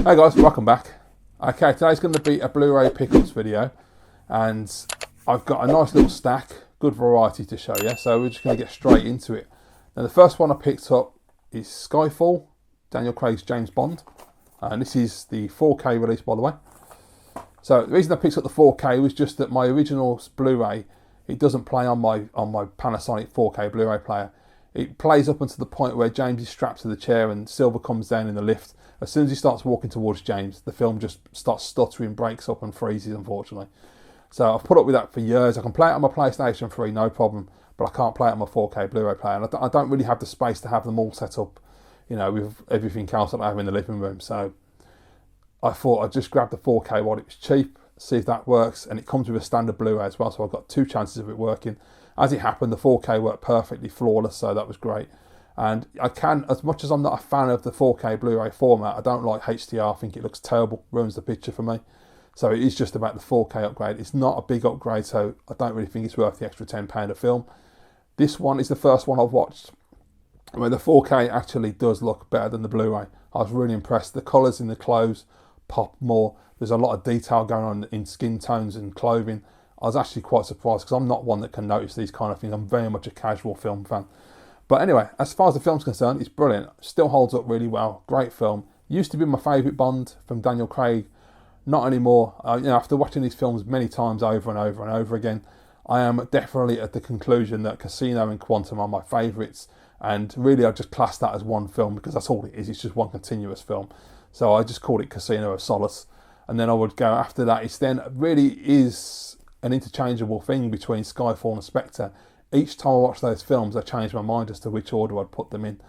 Hey guys, welcome back. Okay, today's going to be a Blu-ray pickups video, and I've got a nice little stack, good variety to show you, so we're just going to get straight into it. Now the first one I picked up is Skyfall, Daniel Craig's James Bond, and this is the 4K release, by the way. So the reason I picked up the 4K was just that my original Blu-ray, it doesn't play on my Panasonic 4K Blu-ray player. It plays up until the point where James is strapped to the chair and Silver comes down in the lift. As soon as he starts walking towards James, the film just starts stuttering, breaks up and freezes, unfortunately. So I've put up with that for years. I can play it on my PlayStation 3, no problem, but I can't play it on my 4K Blu-ray player. And I don't really have the space to have them all set up, you know, with everything else that I have in the living room. So I thought I'd just grab the 4K while it was cheap, see if that works. And it comes with a standard Blu-ray as well, so I've got two chances of it working. As it happened, the 4K worked perfectly flawless, so that was great. And I can, as much as I'm not a fan of the 4K Blu-ray format, I don't like HDR, I think it looks terrible, ruins the picture for me. So it is just about the 4K upgrade. It's not a big upgrade, so I don't really think it's worth the extra £10 a film. This one is the first one I've watched where the 4K actually does look better than the Blu-ray. I was really impressed. The colours in the clothes pop more. There's a lot of detail going on in skin tones and clothing. I was actually quite surprised because I'm not one that can notice these kind of things. I'm very much a casual film fan. But anyway, as far as the film's concerned, it's brilliant. Still holds up really well. Great film. Used to be my favourite Bond from Daniel Craig. Not anymore. After watching these films many times over and over and over again, I am definitely at the conclusion that Casino and Quantum are my favourites. And really, I just class that as one film because that's all it is. It's just one continuous film. So I just called it Casino of Solace. And then I would go after that. It's then really is an interchangeable thing between Skyfall and Spectre. Each time I watch those films, I change my mind as to which order I'd put them in.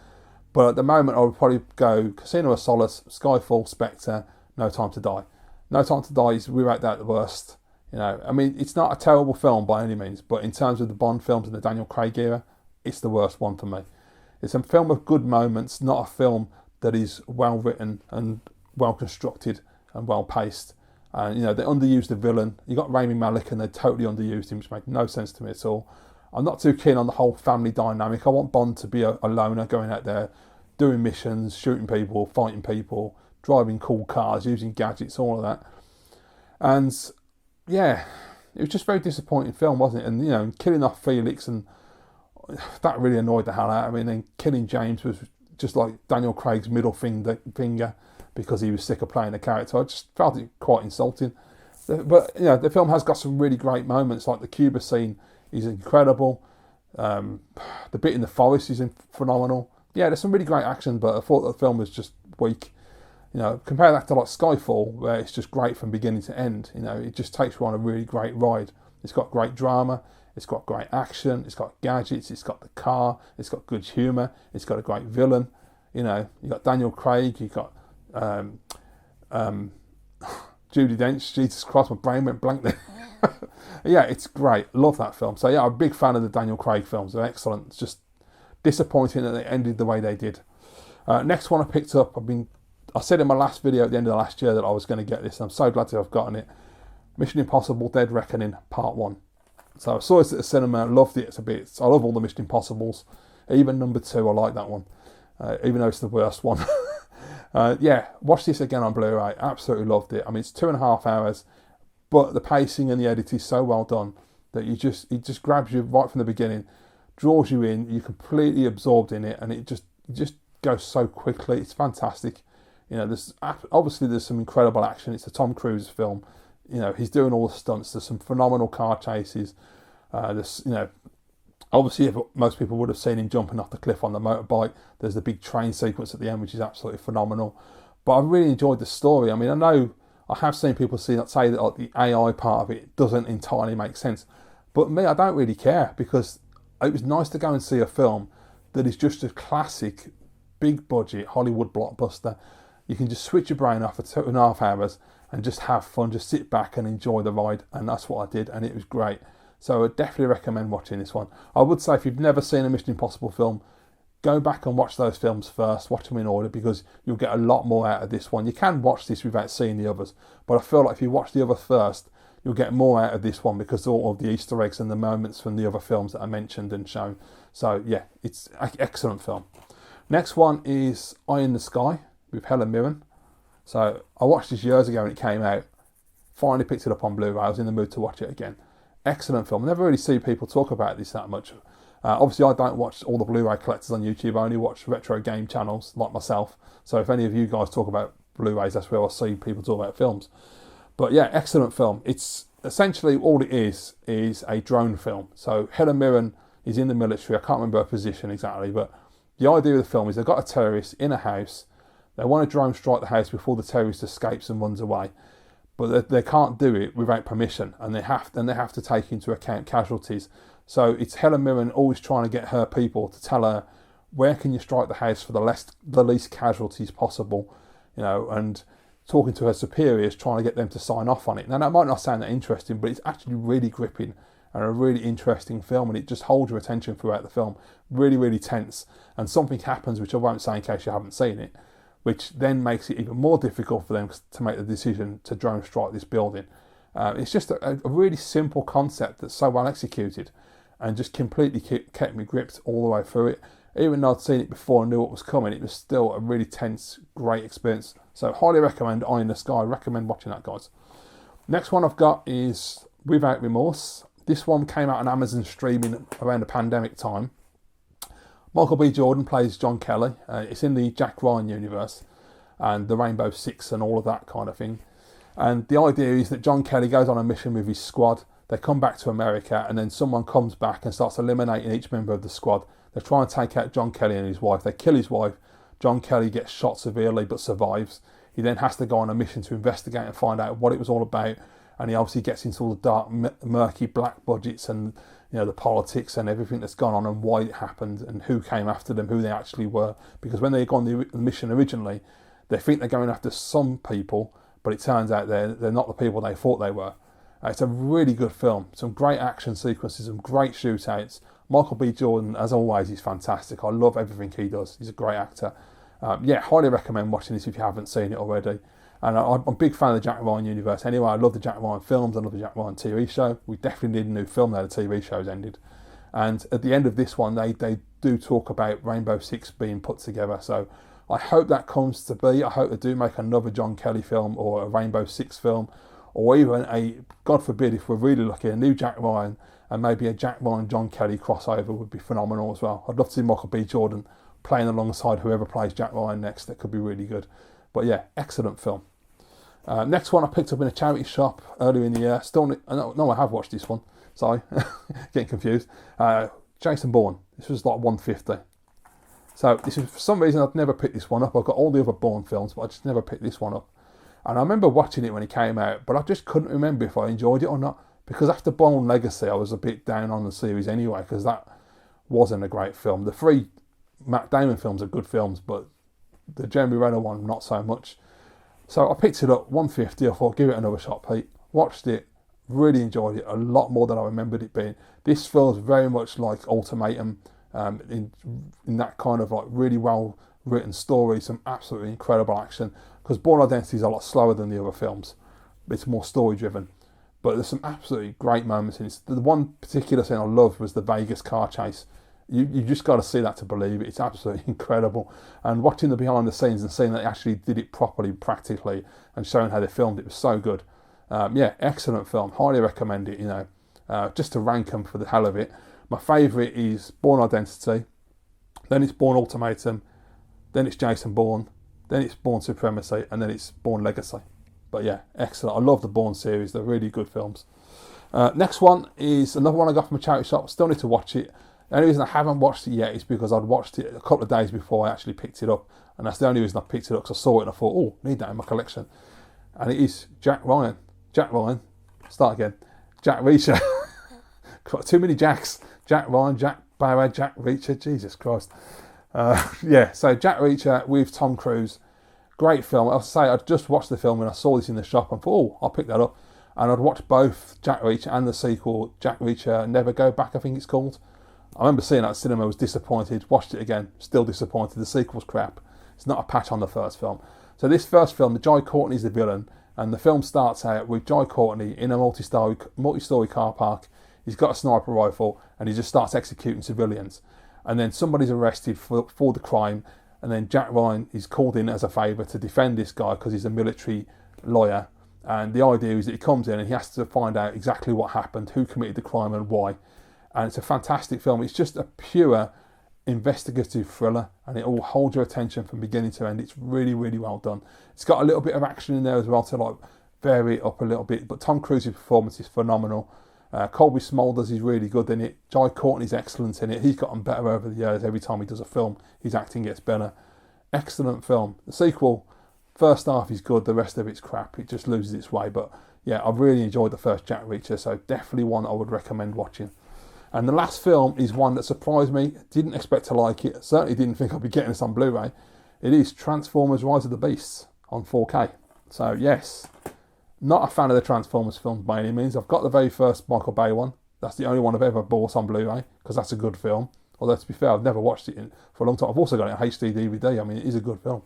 But at the moment, I would probably go Casino of Solace, Skyfall, Spectre, No Time to Die. No Time to Die is without doubt the worst. You know, I mean, it's not a terrible film by any means, but in terms of the Bond films in the Daniel Craig era, it's the worst one for me. It's a film of good moments, not a film that is well written and well constructed and well paced. And they underused the villain. You got Rami Malek and they totally underused him, which made no sense to me at all. I'm not too keen on the whole family dynamic. I want Bond to be a loner going out there, doing missions, shooting people, fighting people, driving cool cars, using gadgets, all of that. And yeah, it was just a very disappointing film, wasn't it? And killing off Felix, and that really annoyed the hell out of me. And then killing James was just like Daniel Craig's middle finger because he was sick of playing the character. I just felt it quite insulting. But the film has got some really great moments, like the Cuba scene is incredible. The bit in the forest is phenomenal. Yeah, there's some really great action, but I thought the film was just weak. Compare that to like Skyfall, where it's just great from beginning to end. It just takes you on a really great ride. It's got great drama, it's got great action, it's got gadgets, it's got the car, it's got good humour, it's got a great villain. You got Daniel Craig, you got Judi Dench. Jesus Christ, my brain went blank there. Yeah, it's great. Love that film. So yeah, I'm a big fan of the Daniel Craig films. They're excellent. It's just disappointing that they ended the way they did. Next one I picked up, I said in my last video at the end of the last year that I was going to get this. I'm so glad to have gotten it. Mission Impossible Dead Reckoning Part 1. So I saw it at the cinema, loved it a bit. I love all the Mission Impossibles. Even number 2, I like that one. Even though it's the worst one. Yeah, watch this again on Blu-ray. Absolutely loved it. I mean, it's 2.5 hours. But the pacing and the edit is so well done that it just grabs you right from the beginning, draws you in, you're completely absorbed in it, and it just goes so quickly. It's fantastic. There's some incredible action. It's a Tom Cruise film. He's doing all the stunts. There's some phenomenal car chases. Obviously, most people would have seen him jumping off the cliff on the motorbike. There's the big train sequence at the end, which is absolutely phenomenal. But I really enjoyed the story. I mean, I know I have seen people say that like, the AI part of it doesn't entirely make sense. But me, I don't really care, because it was nice to go and see a film that is just a classic, big budget Hollywood blockbuster. You can just switch your brain off for 2.5 hours and just have fun, just sit back and enjoy the ride. And that's what I did, and it was great. So I definitely recommend watching this one. I would say if you've never seen a Mission Impossible film, go back and watch those films first, watch them in order, because you'll get a lot more out of this one. You can watch this without seeing the others, but I feel like if you watch the other first, you'll get more out of this one because of all of the Easter eggs and the moments from the other films that I mentioned and shown. So yeah, it's an excellent film. Next one is Eye in the Sky with Helen Mirren. So I watched this years ago when it came out. Finally picked it up on Blu-ray. I was in the mood to watch it again. Excellent film. I never really see people talk about this that much. Obviously, I don't watch all the Blu-ray collectors on YouTube. I only watch retro game channels like myself. So if any of you guys talk about Blu-rays, that's where I see people talk about films. But yeah, excellent film. It's essentially all it is a drone film. So Helen Mirren is in the military. I can't remember her position exactly, but the idea of the film is they've got a terrorist in a house. They want to drone strike the house before the terrorist escapes and runs away. But they can't do it without permission, and they have to take into account casualties. So it's Helen Mirren always trying to get her people to tell her where can you strike the house for the least casualties possible, and talking to her superiors, trying to get them to sign off on it. Now that might not sound that interesting, but it's actually really gripping and a really interesting film, and it just holds your attention throughout the film. Really, really tense, and something happens which I won't say in case you haven't seen it, which then makes it even more difficult for them to make the decision to drone strike this building. It's just a really simple concept that's so well executed and just completely kept me gripped all the way through it. Even though I'd seen it before and knew what was coming, it was still a really tense, great experience. So highly recommend Eye in the Sky. Recommend watching that, guys. Next one I've got is Without Remorse. This one came out on Amazon streaming around the pandemic time. Michael B. Jordan plays John Kelly. It's in the Jack Ryan universe and the Rainbow Six and all of that kind of thing. And the idea is that John Kelly goes on a mission with his squad. They come back to America, and then someone comes back and starts eliminating each member of the squad. They try and take out John Kelly and his wife. They kill his wife. John Kelly gets shot severely but survives. He then has to go on a mission to investigate and find out what it was all about. And he obviously gets into all the dark, murky, black budgets and the politics and everything that's gone on and why it happened and who came after them, who they actually were. Because when they go on the mission originally, they think they're going after some people, but it turns out they're not the people they thought they were. It's a really good film. Some great action sequences, some great shootouts. Michael B. Jordan, as always, is fantastic. I love everything he does. He's a great actor. Highly recommend watching this if you haven't seen it already. And I'm a big fan of the Jack Ryan universe. Anyway, I love the Jack Ryan films. I love the Jack Ryan TV show. We definitely need a new film now the TV show's ended. And at the end of this one, they do talk about Rainbow Six being put together. So I hope that comes to be. I hope they do make another John Kelly film or a Rainbow Six film, or even a, God forbid, if we're really lucky, a new Jack Ryan and maybe a Jack Ryan John Kelly crossover would be phenomenal as well. I'd love to see Michael B. Jordan playing alongside whoever plays Jack Ryan next. That could be really good. But yeah, excellent film. Next one I picked up in a charity shop earlier in the year. No, I have watched this one. Sorry, getting confused. Jason Bourne. This was like 150. So this is, for some reason, I'd never picked this one up. I've got all the other Bourne films, but I just never picked this one up. And I remember watching it when it came out, but I just couldn't remember if I enjoyed it or not. Because after Bourne Legacy, I was a bit down on the series anyway, because that wasn't a great film. The three Matt Damon films are good films, but the Jeremy Renner one, not so much. So I picked it up, 150. I thought, give it another shot, Pete. Watched it, really enjoyed it, a lot more than I remembered it being. This feels very much like Ultimatum, in that kind of like really well written story, some absolutely incredible action. Because Bourne Identity is a lot slower than the other films. It's more story driven. But there's some absolutely great moments in it. The one particular thing I loved was the Vegas car chase. You just got to see that to believe it. It's absolutely incredible. And watching the behind the scenes and seeing that they actually did it properly, practically, and showing how they filmed it was so good. Excellent film. Highly recommend it, just to rank them for the hell of it. My favourite is Bourne Identity. Then it's Bourne Ultimatum. Then it's Jason Bourne. Then it's Bourne Supremacy. And then it's Bourne Legacy. But yeah, excellent. I love the Bourne series. They're really good films. Next one is another one I got from a charity shop. Still need to watch it. The only reason I haven't watched it yet is because I'd watched it a couple of days before I actually picked it up. And that's the only reason I picked it up, because I saw it and I thought, oh, I need that in my collection. And it is Jack Ryan. Jack Reacher. Too many Jacks. Jack Ryan, Jack Bauer, Jack Reacher. Jesus Christ. So Jack Reacher with Tom Cruise. Great film. I'll say I just watched the film and I saw this in the shop and thought, oh, I'll pick that up. And I'd watched both Jack Reacher and the sequel, Jack Reacher Never Go Back, I think it's called. I remember seeing that at cinema, was disappointed, watched it again, still disappointed. The sequel's crap. It's not a patch on the first film. So this first film, the Jai Courtney's the villain, and the film starts out with Jai Courtney in a multi-story car park. He's got a sniper rifle and he just starts executing civilians. And then somebody's arrested for the crime, And then Jack Ryan is called in as a favour to defend this guy because he's a military lawyer. And the idea is that he comes in and he has to find out exactly what happened, who committed the crime and why. And it's a fantastic film. It's just a pure investigative thriller, and it will hold your attention from beginning to end. It's really, really well done. It's got a little bit of action in there as well to like vary it up a little bit, but Tom Cruise's performance is phenomenal. Colby Smulders is really good in it. Jai Courtney's excellent in it. He's gotten better over the years. Every time he does a film, his acting gets better. Excellent film. The sequel, first half is good, the rest of it's crap. It just loses its way. But yeah, I've really enjoyed the first Jack Reacher, so definitely one I would recommend watching. And the last film is one that surprised me. Didn't expect to like it. Certainly didn't think I'd be getting this on Blu-ray. It is Transformers Rise of the Beasts on 4K. So yes, not a fan of the Transformers films by any means. I've got the very first Michael Bay one. That's the only one I've ever bought on Blu-ray because that's a good film. Although to be fair, I've never watched it for a long time. I've also got it on HD DVD. I mean, it is a good film.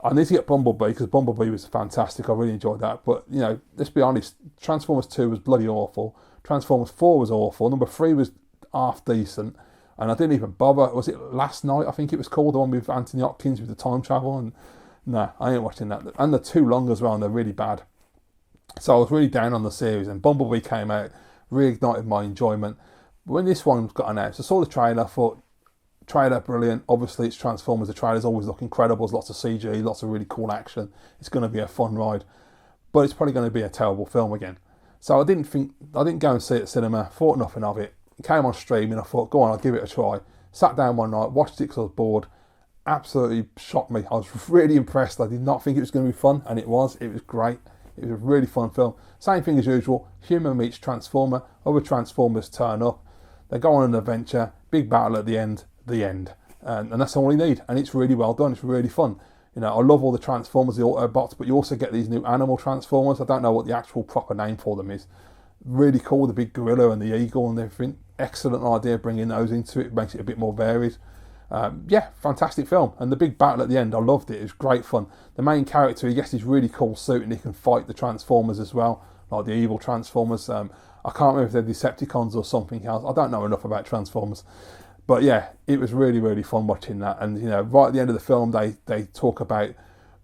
I need to get Bumblebee because Bumblebee was fantastic. I really enjoyed that. But, you know, let's be honest, Transformers 2 was bloody awful. Transformers 4 was awful. Number 3 was half decent. And I didn't even bother. Was it Last Night, I think it was called, the one with Anthony Hopkins with the time travel? And no, I ain't watching that. And they're too long as well, and they're really bad. So I was really down on the series, and Bumblebee came out, reignited my enjoyment. But when this one got announced, I saw the trailer, thought, trailer brilliant. Obviously, it's Transformers. The trailers always look incredible. There's lots of CG, lots of really cool action. It's going to be a fun ride, but it's probably going to be a terrible film again. So I didn't go and see it at cinema. Thought nothing of it. It came on stream, and I thought, go on, I'll give it a try. Sat down one night, watched it because I was bored. Absolutely shocked me. I was really impressed. I did not think it was going to be fun, and it was. It was great. It was a really fun film. Same thing as usual. Human meets Transformer. Other Transformers turn up. They go on an adventure. Big battle at the end. The end. And that's all you need. And it's really well done. It's really fun. You know, I love all the Transformers, the Autobots, but you also get these new animal Transformers. I don't know what the actual proper name for them is. Really cool. The big gorilla and the eagle and everything. Excellent idea bringing those into it. Makes it a bit more varied. Yeah, fantastic film. And the big battle at the end, I loved it. It was great fun. The main character, he gets his really cool suit and he can fight the Transformers as well, like the evil Transformers. I can't remember if they're Decepticons or something else. I don't know enough about Transformers. But yeah, it was really, really fun watching that. And, you know, right at the end of the film, they talk about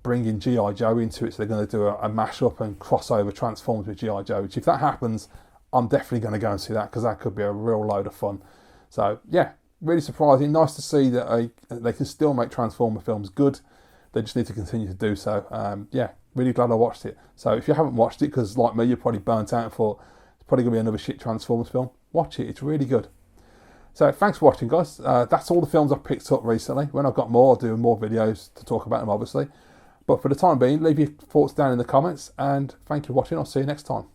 bringing G.I. Joe into it. So they're going to do a mash-up and crossover Transformers with G.I. Joe, which if that happens, I'm definitely going to go and see that because that could be a real load of fun. So yeah, really surprising. Nice to see that they can still make Transformer films good. They just need to continue to do so. Yeah, really glad I watched it. So if you haven't watched it, because like me, you're probably burnt out and thought it's probably going to be another shit Transformers film, watch it. It's really good. So thanks for watching, guys. That's all the films I've picked up recently. When I've got more, I'll do more videos to talk about them, obviously. But for the time being, leave your thoughts down in the comments. And thank you for watching. I'll see you next time.